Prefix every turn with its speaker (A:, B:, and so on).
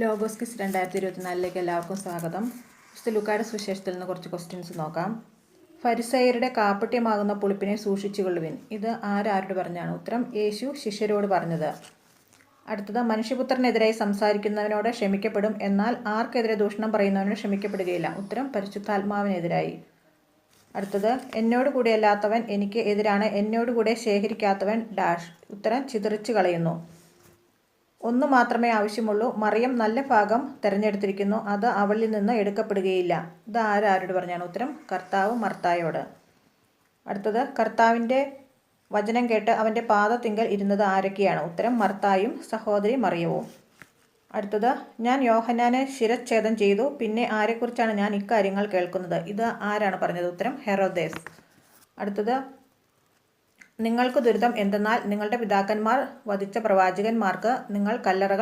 A: Logos quiz 2024 എല്ലാവർക്കും സ്വാഗതം. ലൂക്കായുടെ സുവിശേഷത്തിൽ നിന്ന് കുറച്ച് ക്വസ്റ്റ്യൻസ് നോക്കാം. ഫരിസേയരുടെ കാപ്പട്യമാകുന്ന പുളിപ്പിനെ സൂക്ഷിച്ചുകൊള്ളുവിൻ. ഇത് ആരോട് പറഞ്ഞാണ്? ഉത്തരം യേശു ശിഷ്യരോട് പറഞ്ഞത്. അടുത്തത്, മനുഷ്യപുത്രനെതിരായി സംസാരിക്കുന്നവനോട് ക്ഷമിക്കപ്പെടും, എന്നാൽ ആർക്കെതിരെ ദൂഷണം പറയുന്നവനോട് ക്ഷമിക്കപ്പെടുകയില്ല. ഉത്തരം പരിശുദ്ധാത്മാവിനെതിരായി. അടുത്തത്, എന്നോട് കൂടെ അല്ലാത്തവൻ എനിക്ക് എതിരാണ്, എന്നോട് കൂടെ ശേഖരിക്കാത്തവൻ ഡാഷ്. ഉത്തരം ചിതറിച്ചു കളയുന്നു. ഒന്നു മാത്രമേ ആവശ്യമുള്ളൂ, മറിയം നല്ല ഭാഗം തിരഞ്ഞെടുത്തിരിക്കുന്നു, അത് അവളിൽ നിന്ന് എടുക്കപ്പെടുകയില്ല. ഇത് ആരോട് പറഞ്ഞാണ്? ഉത്തരം കർത്താവ് മർത്തായോട്. അടുത്തത്, കർത്താവിൻ്റെ വചനം കേട്ട് അവൻ്റെ പാദത്തിങ്കൽ ഇരുന്നത് ആരൊക്കെയാണ്? ഉത്തരം മർത്തായും സഹോദരി മറിയവും. അടുത്തത്, ഞാൻ യോഹന്നാനെ ശിരച്ഛേദം ചെയ്തു, പിന്നെ ആരെക്കുറിച്ചാണ് ഞാൻ ഇക്കാര്യങ്ങൾ കേൾക്കുന്നത്? ഇത് ആരാണ് പറഞ്ഞത്? ഉത്തരം ഹെറോദേസ്. അടുത്തത്, നിങ്ങൾക്ക് ദുരിതം എന്തെന്നാൽ നിങ്ങളുടെ പിതാക്കന്മാർ വധിച്ച പ്രവാചകന്മാർക്ക് നിങ്ങൾ കല്ലറകൾ